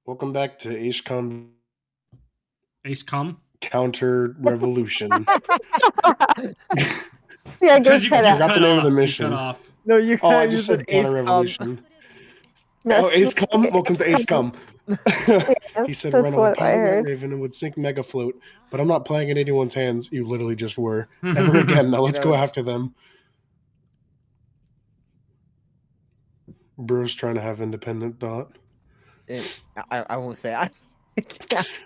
Welcome back to AceCom? Counter Revolution. Yeah, Because you forgot the name of the mission. No, you can't. I just said Counter Revolution. Oh, AceCom? Welcome to AceCom. He said Rena would pilot Night Raven and would sink Mega Float, but I'm not playing in anyone's hands. You literally just were. Ever again. Now let's go after them. Bruce trying to have independent thought. I won't say I.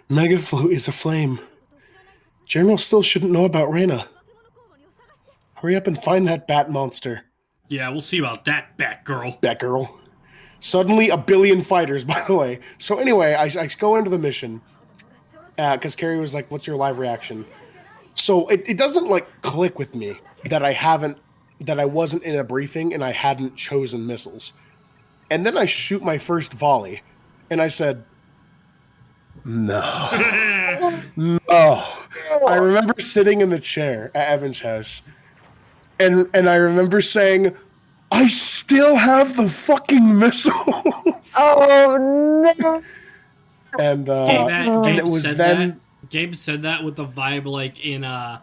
Mega Float is a flame. General still shouldn't know about Reyna. Hurry up and find that bat monster. Yeah, we'll see about that, Batgirl. Batgirl. Suddenly a billion fighters, by the way. So anyway, I go into the mission. Because Carrie was like, what's your live reaction? So it doesn't like click with me that I wasn't in a briefing and I hadn't chosen missiles. And then I shoot my first volley. And I said, no. No. I remember sitting in the chair at Evan's house. And I remember saying, I still have the fucking missiles. Oh, no. And Gabe it was said then... That. Gabe said that with the vibe like in the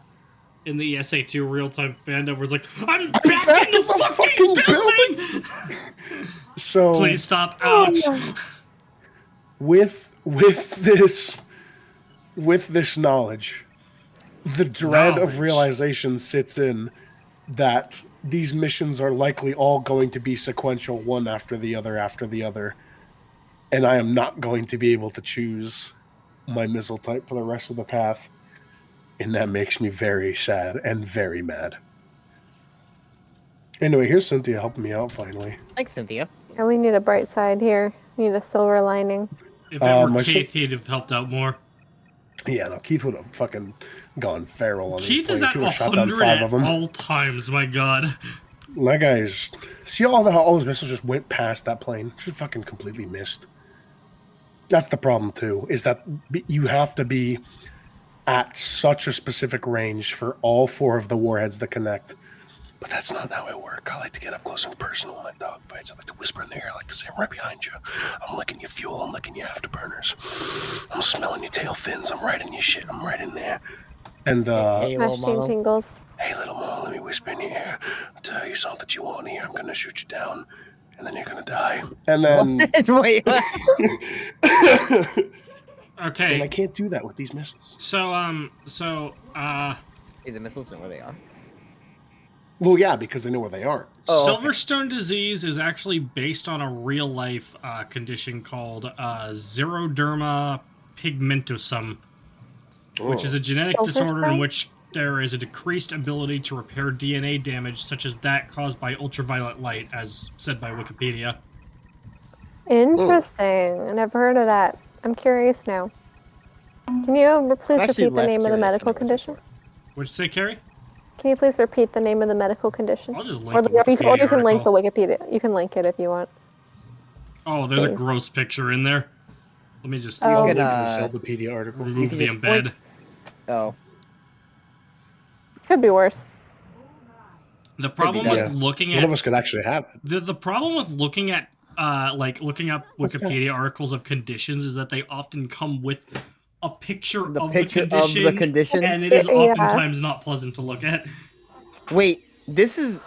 SA2 real-time fandom where it's like, I'm back in the fucking building! So please stop. Ouch. With this knowledge, the dread of realization sits in that these missions are likely all going to be sequential, one after the other, and I am not going to be able to choose my missile type for the rest of the path, and that makes me very sad and very mad. Anyway, here's Cynthia helping me out finally. Thanks, Cynthia. And we need a bright side here. We need a silver lining. If it were Keith, he'd have helped out more. Yeah, no, Keith would have fucking gone feral on Keith these planes. Keith is at 100 at all times, my god. That guy's... See all those missiles just went past that plane? Just fucking completely missed. That's the problem, too, is that you have to be at such a specific range for all 4 of the warheads to connect. But that's not how I work. I like to get up close and personal in my dogfights. I like to whisper in the air. I like to say, I'm right behind you. I'm licking your fuel. I'm licking your afterburners. I'm smelling your tail fins. I'm right in your shit. I'm right in there. And, hey, little tingles. Hey, little mama, let me whisper in your ear. I'll tell you something that you want to hear. I'm going to shoot you down, and then you're going to die. And then... Wait. Okay. And I can't do that with these missiles. Is the missiles know where they are? Well, yeah, because they know where they are. Silverstone disease is actually based on a real-life condition called xeroderma pigmentosum, which is a genetic disorder in which there is a decreased ability to repair DNA damage, such as that caused by ultraviolet light, as said by Wikipedia. Interesting. I never heard of that. I'm curious now. Can you please repeat the name of the medical condition? What'd you say, Carrie? Can you please repeat the name of the medical condition? I'll just link or you can link the Wikipedia. You can link it if you want. Oh, there's a gross picture in there. Let me just link the Wikipedia article. Remove the embed. Oh. Could be worse. The problem with looking at... One of us could actually have it. The problem with looking at, looking up Wikipedia articles of conditions is that they often come with a picture of the condition, and it is oftentimes not pleasant to look at. Wait, this is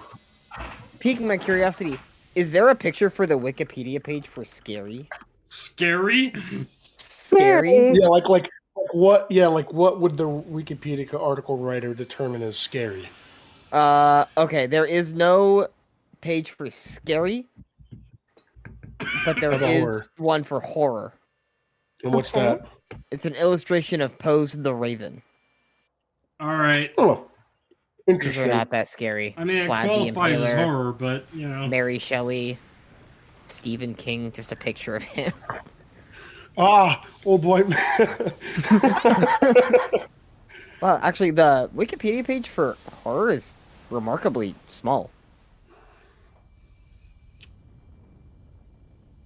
piquing my curiosity. Is there a picture for the Wikipedia page for scary? Scary? Scary? Yeah, like what? Yeah, like what would the Wikipedia article writer determine as scary? Okay, there is no page for scary, but there is one for horror. And what's that? It's an illustration of Pose the Raven. All right. Oh, interesting. They're not that scary. I mean, it qualifies as horror, but, you know. Mary Shelley, Stephen King, just a picture of him. Ah, old white man. Well, actually, the Wikipedia page for horror is remarkably small.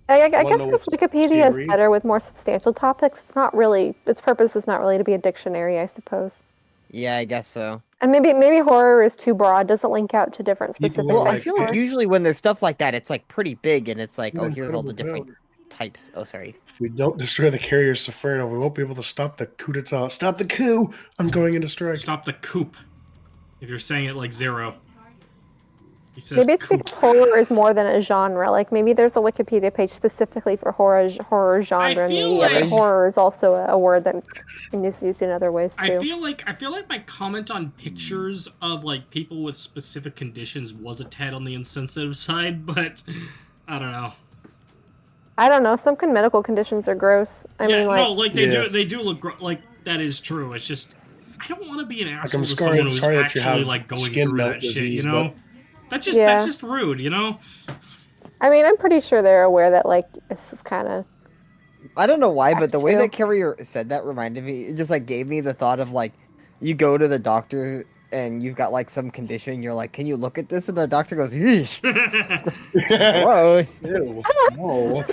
I Wanna guess know because what's Wikipedia is scary? better with more substantial topics. It's not really its purpose is not really to be a dictionary, I suppose. Yeah, I guess so. And maybe horror is too broad, doesn't link out to different People specific. are Well, I like, feel like "Hey, usually when there's stuff like that, it's like pretty big, and it's like, an oh, here's all the incredible different power. types. Oh, sorry. If we don't destroy the carrier Sephirna, we won't be able to stop the coup d'etat. Stop the coup! I'm going into strike." Stop the coop. If you're saying it like Zero. He says Maybe it's coop. because horror is more than a genre. Like maybe there's a Wikipedia page specifically for horror genre feel media, but like- horror is also a word that is used in other ways too. I feel like my comment on pictures of like people with specific conditions was a tad on the insensitive side, but I don't know. I don't know. Some medical conditions are gross. I mean, like, no, like they do look like that is true. It's just I don't want to be an asshole I'm to sorry- someone who's sorry that you actually have like going skin through melt that shit. disease, You know, that's just rude. You know. I mean, I'm pretty sure they're aware that like this is kind of. I don't know why, but the way too. that Carrier said that reminded me. It just like gave me the thought of like, you go to the doctor and you've got like some condition. You're like, can you look at this? And the doctor goes, "Eesh, gross." Ew. No.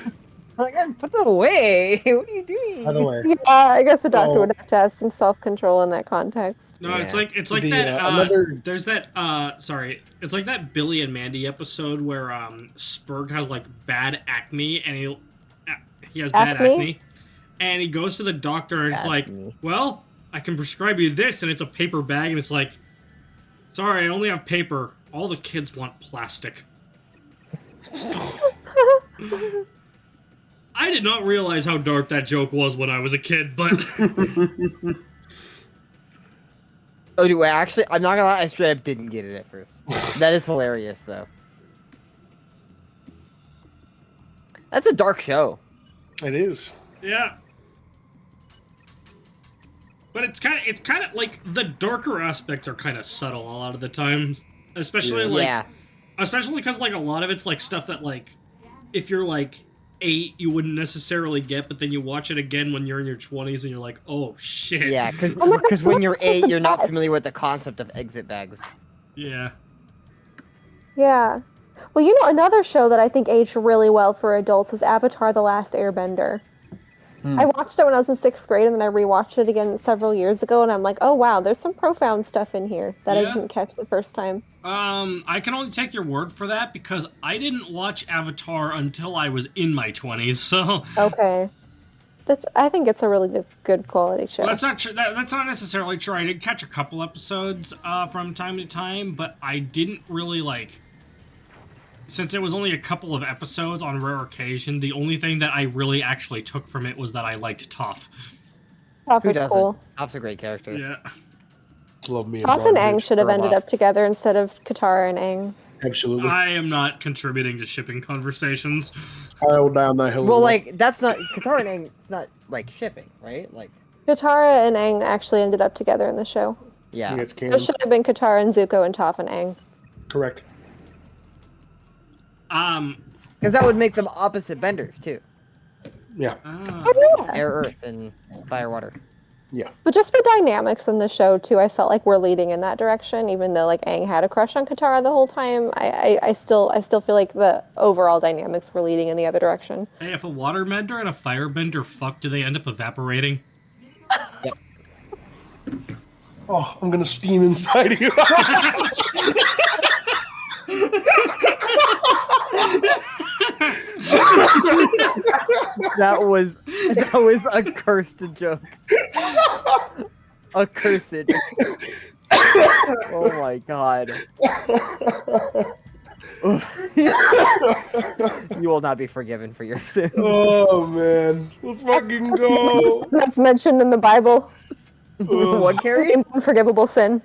I'm like, put that away. What are you doing? By the way, Yeah, I guess the doctor So- would have to have some self-control in that context. No, it's Yeah. like The, that. another- There's that. Sorry, it's like that Billy and Mandy episode where Spurg has like bad acne and he has bad Acne? acne, and he goes to the doctor and it's like, Acne. well, I can prescribe you this, and it's a paper bag, and it's like, sorry, I only have paper. All the kids want plastic. I did not realize how dark that joke was when I was a kid, but Oh, dude, actually, I'm not gonna lie. I straight up didn't get it at first. That is hilarious, though. That's a dark show. it is. yeah. But it's kind of like the darker aspects are kind of subtle a lot of the times, especially like Yeah. especially because like a lot of it's like stuff that like if you're like 8 you wouldn't necessarily get, but then you watch it again when you're in your 20s and you're like, oh shit. Yeah, because Oh my God, when so you're that's the 8, you're not best. familiar with the concept of exit bags. Yeah. Yeah. Well, you know, another show that I think aged really well for adults is Avatar: The Last Airbender. I watched it when I was in 6th grade, and then I rewatched it again several years ago, and I'm like, oh wow, there's some profound stuff in here that I Yeah. didn't catch the first time. I can only take your word for that because I didn't watch Avatar until I was in my 20s, so Okay. I think it's a really good quality show. that's not necessarily true. I did catch a couple episodes from time to time, but I didn't really like. Since it was only a couple of episodes on rare occasion, the only thing that I really actually took from it was that I liked Toph. Toph Who is doesn't? cool. Toph's a great character. Yeah. Love me a Toph and blonde Aang bitch. should have girl ended boss. up together instead of Katara and Aang. Absolutely. I am not contributing to shipping conversations. I will die on that hill. Well, as like, that's not... Katara and Aang, it's not, like, shipping, right? Like, Katara and Aang actually ended up together in the show. I yeah. think it's There canon. should have been Katara and Zuko and Toph and Aang. Correct. Because that would make them opposite benders, too. Yeah. Oh, yeah. Air, earth, and fire, water. Yeah. But just the dynamics in the show too, I felt like we're leading in that direction. Even though like Aang had a crush on Katara the whole time, I still feel like the overall dynamics were leading in the other direction. Hey, if a waterbender and a firebender fuck, do they end up evaporating? Oh, I'm gonna steam inside you. That was a cursed joke. A cursed. Oh my god. You will not be forgiven for your sins. Oh man, let's fucking go. That's mentioned in the Bible. What, Carrie? Unforgivable sin.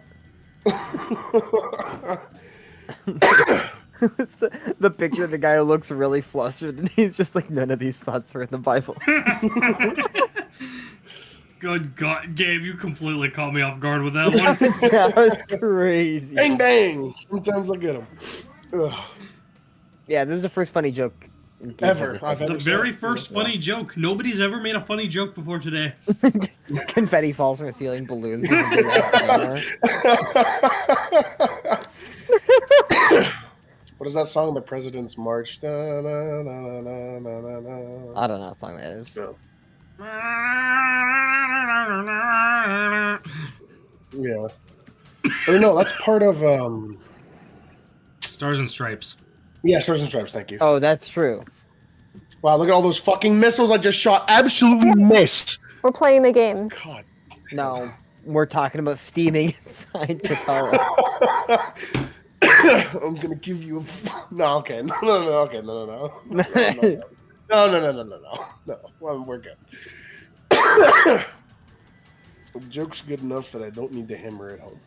It's the picture of the guy who looks really flustered, and he's just like, none of these thoughts are in the Bible. Good God, Gabe, you completely caught me off guard with that one. That was crazy. Bang bang. Sometimes I get them. Ugh. Yeah, this is the first funny joke Ever. I've The ever very said. first funny joke. Nobody's ever made a funny joke before today. Confetti falls from the ceiling, balloons. What is that song? The President's March. Na, na, na, na, na, na, na. I don't know what song that is. No. Yeah. Or no, that's part of Stars and Stripes. Yeah, Stars and Stripes, thank you. Oh, that's true. Wow, look at all those fucking missiles I just shot. Absolutely missed. We're playing the game. God. No, we're talking about steaming inside Katara. I'm gonna give you a no. Okay, no. Okay, no. Well, we're good. The joke's good enough that I don't need to hammer it home.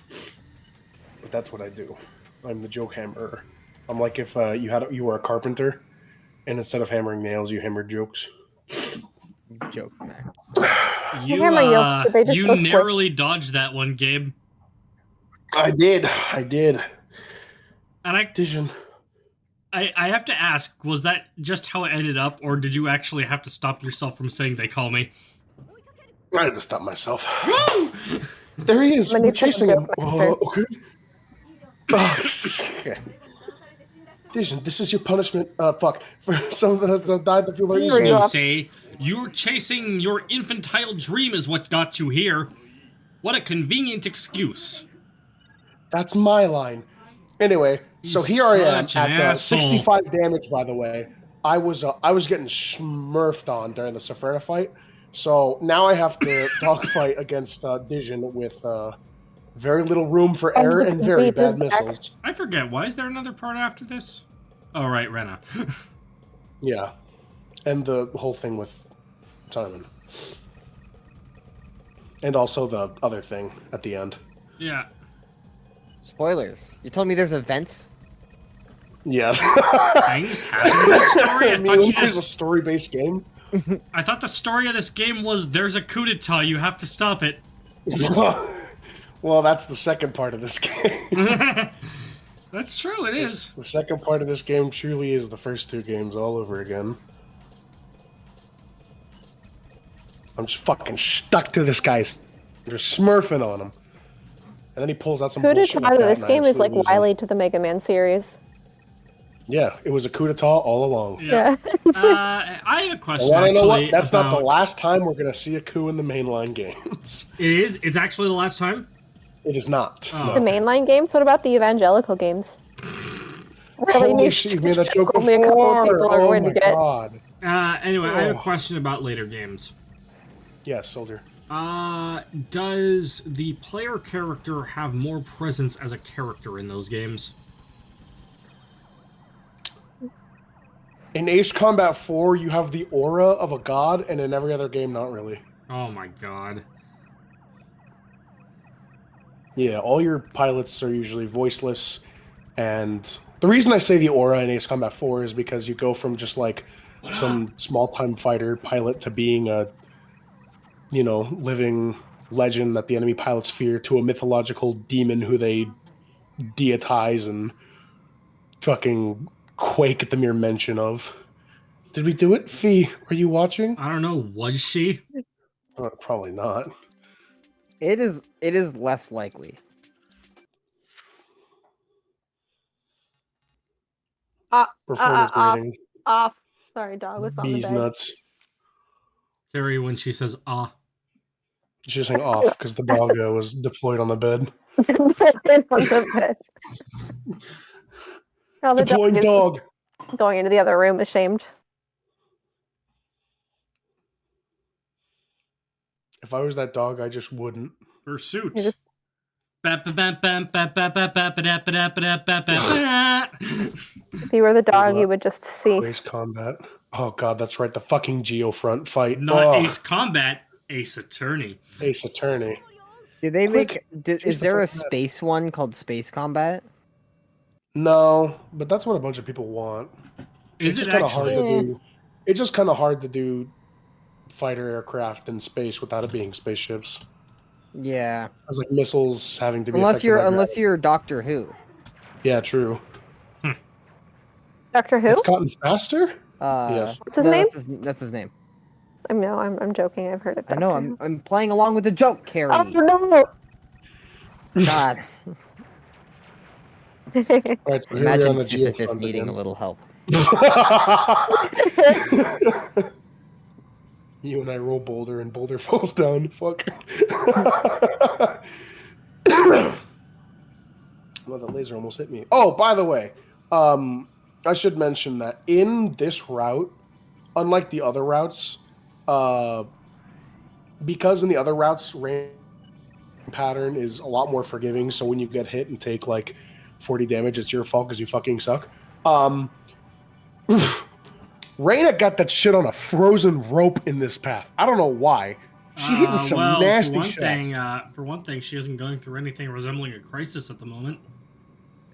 But that's what I do. I'm the joke hammerer. I'm like if you were a carpenter, and instead of hammering nails, you hammered jokes. Joke, Max. You hammer yolks, but they just go squish. narrowly dodged that one, Gabe. I did. And Vision. I have to ask, was that just how it ended up, or did you actually have to stop yourself from saying they call me? I had to stop myself. Woo! There he is. We're chasing him. Okay. Okay. Vision, this is your punishment. Fuck. For some that have died that feel like You say you're chasing your infantile dream is what got you here. What a convenient excuse. That's my line. Anyway, so here I am Such an at asshole. 65 damage. By the way, I was getting smurfed on during the Safrana fight. So now I have to dogfight against Vision with very little room for error and very bad missiles. I forget. Why is there another part after this? Oh, right, Rena. Yeah, and the whole thing with Simon, and also the other thing at the end. Yeah. Spoilers. You told me there's events? Yeah. Things happen in the story. There's a story-based game. I thought the story of this game was there's a coup d'etat, you have to stop it. Well, that's the second part of this game. That's true, it is. The second part of this game truly is the first two games all over again. I'm just fucking stuck to this guy's. They're smurfing on him. And then he pulls out some Coup bullshit d'etat like to that, this and I game is like absolutely lose him. Wily to the Mega Man series. Yeah, it was a coup d'etat all along. Yeah. I have a question. Well, you know actually, what? That's not the about- last time we're going to see a coup in the mainline games. It is. It's actually the last time. It is not. Oh. No. The mainline games? What about the evangelical games? Really Holy niche shit, you made that joke only a couple of before! people are Oh going my to get. god. Anyway, I have a Oh. question about later games. Yes, soldier. Does the player character have more presence as a character in those games? In Ace Combat 4, you have the aura of a god, and in every other game, not really. Oh my god. Yeah, all your pilots are usually voiceless, and the reason I say the aura in Ace Combat 4 is because you go from just like some small-time fighter pilot to being a, living legend that the enemy pilots fear to a mythological demon who they deitize and fucking quake at the mere mention of. Did we do it? Fee, are you watching? I don't know. Was she? Probably not. It is less likely. Performance rating. Off. Sorry, dog was on Bees the bed. nuts. Terry, when she says She's saying off because the doggo was deployed on the bed. On the bed. Oh, the Deploying is dog. going into the other room, ashamed. If I was that dog, I just wouldn't. Pursuit. You just- If you were the dog, you would just cease. Ace Combat. Oh god, that's right. The fucking Geofront fight. Not Oh, Ace Combat, Ace Attorney. Ace Attorney. Did they Quick, make? chase Is the there a fuck out. space one called Space Combat? No, but that's what a bunch of people want. Is It's it just kind of hard actually? to do. It's just kind of hard to do fighter aircraft in space without it being spaceships. Yeah. It's like missiles having to be. Unless affected you're by unless you're Doctor Who. gravity. Yeah, true. Doctor Who? It's gotten faster. Yes. What's his name? That's his name. I'm joking. I've heard of I Doctor know. Who. I'm playing along with the joke, Carrie. Oh no! God. All right, so here we are on Imagine the Sisyphus geofront needing again. a little help. You and I roll boulder and boulder falls down. Fuck. Well, the laser almost hit me. Oh, by the way, I should mention that in this route, unlike the other routes, because in the other routes, rain pattern is a lot more forgiving. So when you get hit and take like 40 damage, it's your fault because you fucking suck. Raina got that shit on a frozen rope in this path. I don't know why. She hitting some nasty shots. For one thing, she isn't going through anything resembling a crisis at the moment.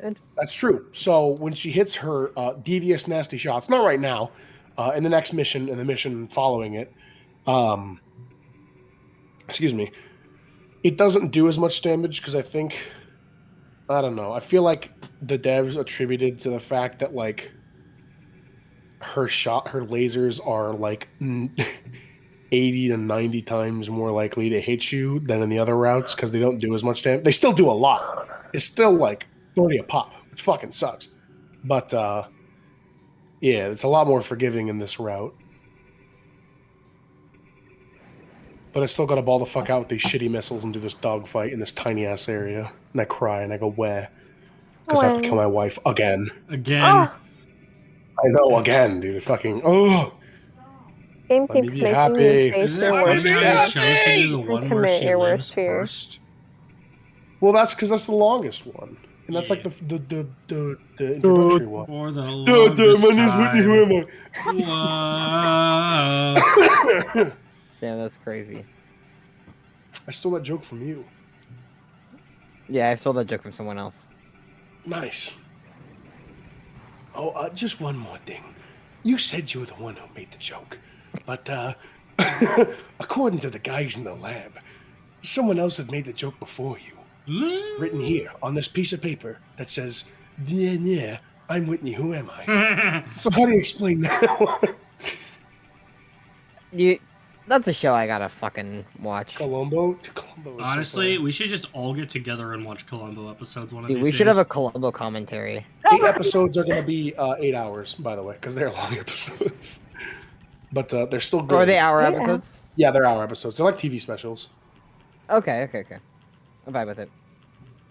Good. That's true. So when she hits her devious, nasty shots, not right now, in the next mission and the mission following it, excuse me, it doesn't do as much damage because I don't know. I feel like the devs attributed to the fact that like her lasers are like 80 to 90 times more likely to hit you than in the other routes because they don't do as much damage. They still do a lot. It's still like 30 a pop, which fucking sucks. But yeah, it's a lot more forgiving in this route. But I still got to ball the fuck out with these shitty missiles and do this dogfight in this tiny ass area. And I cry and I go, where? Because I have to kill my wife again. Again. I know, again, dude. Fucking, Game Let me keeps be making happy. you face Isn't your it worst funny how fear. you chose to do the one where commit she your lives worst fear. first? Well, that's because that's the longest one. And that's like the introductory one. For the longest my name's Whitney, who am I? Damn, that's crazy. I stole that joke from you. Yeah, I stole that joke from someone else. Nice. Oh, just one more thing. You said you were the one who made the joke. But, according to the guys in the lab, someone else had made the joke before you. Written here on this piece of paper that says, yeah, I'm Whitney, who am I? So how do you explain that? That's a show I gotta fucking watch. Columbo is Honestly, so we should just all get together and watch Columbo episodes one of Dude, these we days. should have a Columbo commentary. 8 episodes are going to be 8 hours, by the way, because they're long episodes. But they're still good. Or are they hour episodes? Yeah, they're hour episodes. They're like TV specials. Okay. I'm fine with it.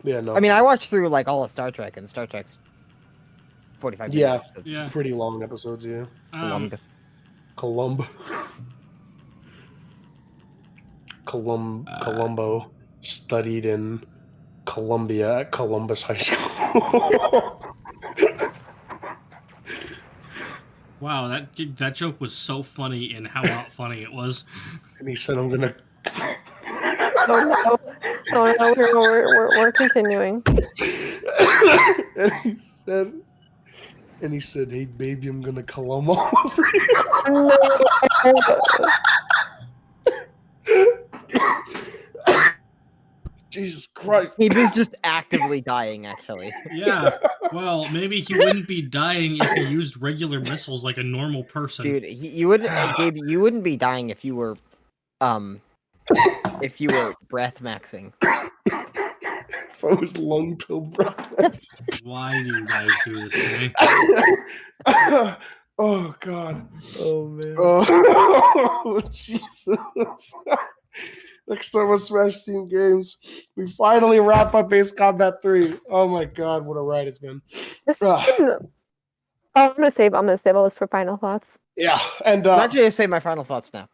Yeah, no. I mean, I watched through like all of Star Trek, and Star Trek's 45 minutes. Yeah. Episodes. Yeah. Pretty long episodes, yeah. Columbo studied in Columbia at Columbus High School. Wow, that joke was so funny and how not funny it was. And he said, I'm going to... Oh no, we're continuing. and he said, hey, baby, I'm going to Columbo over you. Jesus Christ. He was just actively dying, actually. Yeah, well, maybe he wouldn't be dying if he used regular missiles like a normal person. Dude, you wouldn't be dying if you were breath maxing. If I was lung pill breath maxing. Why do you guys do this to me? Oh, God. Oh, man. Oh, Jesus. Next time on Smash Team Games, we finally wrap up Ace Combat 3. Oh my god, what a ride it's been. I'm gonna save all this for final thoughts. Yeah, and I'm not gonna say my final thoughts now.